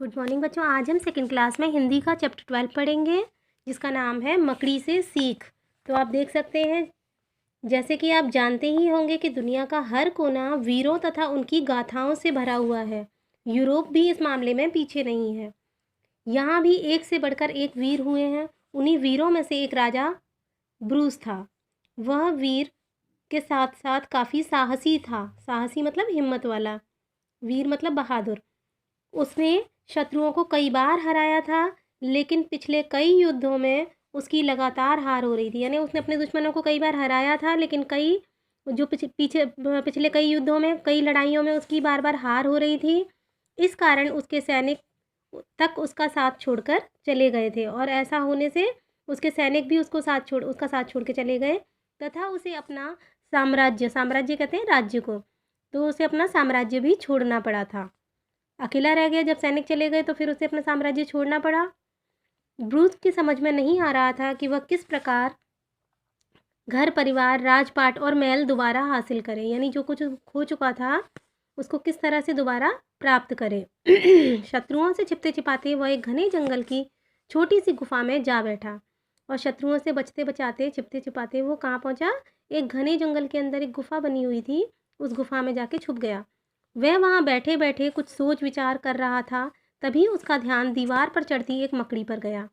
Good morning बच्चों। आज हम सेकंड क्लास में हिंदी का चैप्टर 12 पढ़ेंगे, जिसका नाम है मकड़ी से सीख। तो आप देख सकते हैं, जैसे कि आप जानते ही होंगे कि दुनिया का हर कोना वीरों तथा उनकी गाथाओं से भरा हुआ है। यूरोप भी इस मामले में पीछे नहीं है। यहाँ भी एक से बढ़कर एक वीर हुए हैं। उन्हीं वीरों में से एक राजा ब्रूस था। वह वीर के साथ साथ काफ़ी साहसी था। साहसी मतलब हिम्मत वाला, वीर मतलब बहादुर। उसने शत्रुओं को कई बार हराया था, लेकिन पिछले कई युद्धों में उसकी लगातार हार हो रही थी। यानी उसने अपने दुश्मनों को कई बार हराया था, लेकिन पिछले कई युद्धों में, कई लड़ाइयों में उसकी बार बार हार हो रही थी। इस कारण उसके सैनिक तक उसका साथ छोड़कर चले गए थे, और ऐसा होने से उसके सैनिक भी उसका साथ छोड़ के चले गए, तथा उसे अपना साम्राज्य कहते हैं राज्य को, तो उसे अपना साम्राज्य भी छोड़ना पड़ा था। अकेला रह गया। जब सैनिक चले गए तो फिर उसे अपना साम्राज्य छोड़ना पड़ा। ब्रूस की समझ में नहीं आ रहा था कि वह किस प्रकार घर परिवार, राजपाट और महल दोबारा हासिल करे, यानी जो कुछ खो चुका था उसको किस तरह से दोबारा प्राप्त करे। शत्रुओं से छिपते छिपाते वह एक घने जंगल की छोटी सी गुफा में जा बैठा, और शत्रुओं से बचते बचाते, छिपते छिपाते वो कहाँ पहुँचा? एक घने जंगल के अंदर एक गुफा बनी हुई थी, उस गुफा में जाके छुप गया। वह वहाँ बैठे बैठे कुछ सोच विचार कर रहा था। तभी उसका ध्यान दीवार पर चढ़ती एक मकड़ी पर गया।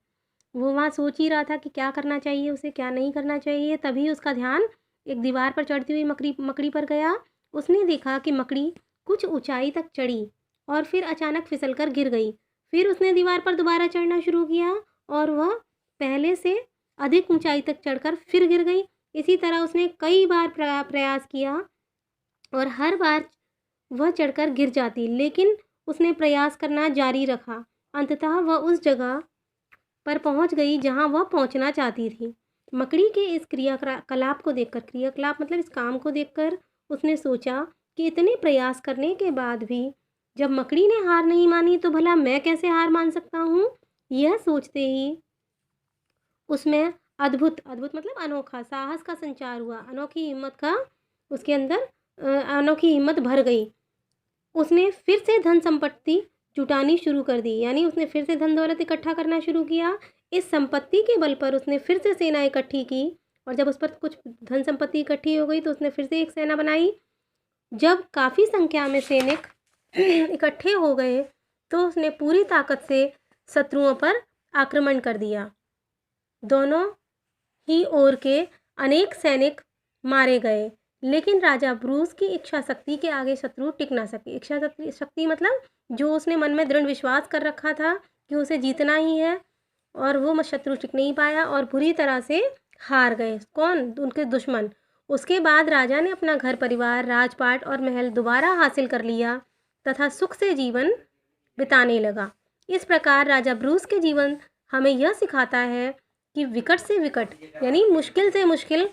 वो वहाँ सोच ही रहा था कि क्या करना चाहिए उसे, क्या नहीं करना चाहिए। तभी उसका ध्यान एक दीवार पर चढ़ती हुई मकड़ी पर गया। उसने देखा कि मकड़ी कुछ ऊंचाई तक चढ़ी और फिर अचानक फिसल कर गिर गई। फिर उसने दीवार पर दोबारा चढ़ना शुरू किया, और वह पहले से अधिक ऊंचाई तक चढ़कर फिर गिर गई। इसी तरह उसने कई बार प्रयास किया, और हर बार वह चढ़कर गिर जाती, लेकिन उसने प्रयास करना जारी रखा। अंततः वह उस जगह पर पहुंच गई जहां वह पहुंचना चाहती थी। मकड़ी के इस क्रियाकलाप को देखकर, क्रियाकलाप मतलब इस काम को देखकर, उसने सोचा कि इतने प्रयास करने के बाद भी जब मकड़ी ने हार नहीं मानी, तो भला मैं कैसे हार मान सकता हूँ। यह सोचते ही उसमें अद्भुत अद्भुत मतलब अनोखा साहस का संचार हुआ। अनोखी हिम्मत का उसके अंदर अनोखी हिम्मत भर गई। उसने फिर से धन संपत्ति जुटानी शुरू कर दी, यानी उसने फिर से धन दौलत इकट्ठा करना शुरू किया। इस संपत्ति के बल पर उसने फिर से सेना इकट्ठी की, और जब उस पर कुछ धन संपत्ति इकट्ठी हो गई तो उसने फिर से एक सेना बनाई। जब काफ़ी संख्या में सैनिक इकट्ठे हो गए तो उसने पूरी ताकत से शत्रुओं पर आक्रमण कर दिया। दोनों ही ओर के अनेक सैनिक मारे गए, लेकिन राजा ब्रूस की इच्छा शक्ति के आगे शत्रु टिक ना सके। इच्छा शक्ति मतलब जो उसने मन में दृढ़ विश्वास कर रखा था कि उसे जीतना ही है, और वो शत्रु टिक नहीं पाया और बुरी तरह से हार गए। कौन? उनके दुश्मन। उसके बाद राजा ने अपना घर परिवार, राजपाट और महल दोबारा हासिल कर लिया तथा सुख से जीवन बिताने लगा। इस प्रकार राजा ब्रूस के जीवन हमें यह सिखाता है कि विकट से विकट यानी मुश्किल से मुश्किल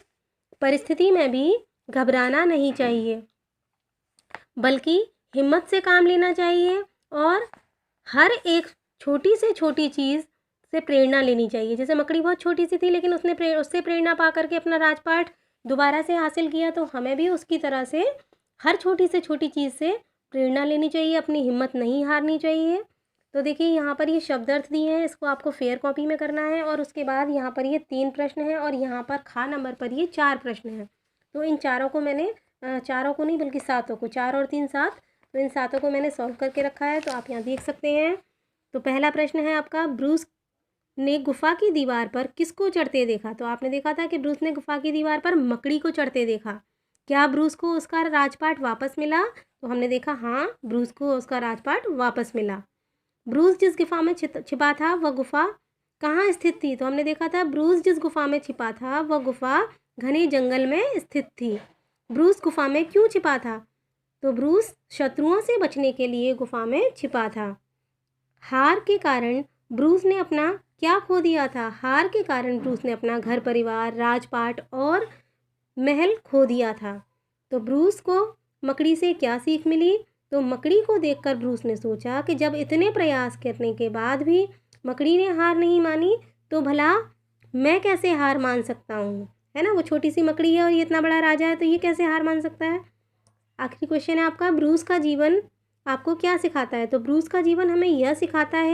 परिस्थिति में भी घबराना नहीं चाहिए, बल्कि हिम्मत से काम लेना चाहिए, और हर एक छोटी से छोटी चीज़ से प्रेरणा लेनी चाहिए। जैसे मकड़ी बहुत छोटी सी थी, लेकिन उसने उससे प्रेरणा पा करके अपना राजपाट दोबारा से हासिल किया। तो हमें भी उसकी तरह से हर छोटी से छोटी चीज़ से प्रेरणा लेनी चाहिए, अपनी हिम्मत नहीं हारनी चाहिए। तो देखिए, यहाँ पर ये शब्द अर्थ दिए हैं, इसको आपको फेयर कॉपी में करना है, और उसके बाद यहाँ पर ये 3 प्रश्न हैं, और यहाँ पर खा नंबर पर ये 4 प्रश्न हैं। तो इन चारों को मैंने चारों को नहीं बल्कि 7 को, 4 और 3 7, तो इन 7 को मैंने सॉल्व करके रखा है, तो आप यहाँ देख सकते हैं। तो पहला प्रश्न है आपका, ब्रूस ने गुफा की दीवार पर किसको चढ़ते देखा? तो आपने देखा था कि ब्रूस ने गुफा की दीवार पर मकड़ी को चढ़ते देखा। क्या ब्रूस को उसका राजपाट वापस मिला? तो हमने देखा हाँ, ब्रूस को उसका राजपाट वापस मिला। ब्रूस जिस गुफा में छिपा था वह गुफा कहाँ स्थित थी? तो हमने देखा था ब्रूस जिस गुफा में छिपा था वह गुफा घने जंगल में स्थित थी। ब्रूस गुफा में क्यों छिपा था? तो ब्रूस शत्रुओं से बचने के लिए गुफा में छिपा था। हार के कारण ब्रूस ने अपना क्या खो दिया था? हार के कारण ब्रूस ने अपना घर परिवार, राजपाट और महल खो दिया था। तो ब्रूस को मकड़ी से क्या सीख मिली? तो मकड़ी को देखकर ब्रूस ने सोचा कि जब इतने प्रयास करने के बाद भी मकड़ी ने हार नहीं मानी, तो भला मैं कैसे हार मान सकता हूँ, है ना। वो छोटी सी मकड़ी है और ये इतना बड़ा राजा है, तो ये कैसे हार मान सकता है। आखिरी क्वेश्चन है आपका, ब्रूस का जीवन आपको क्या सिखाता है? तो ब्रूस का जीवन हमें यह सिखाता है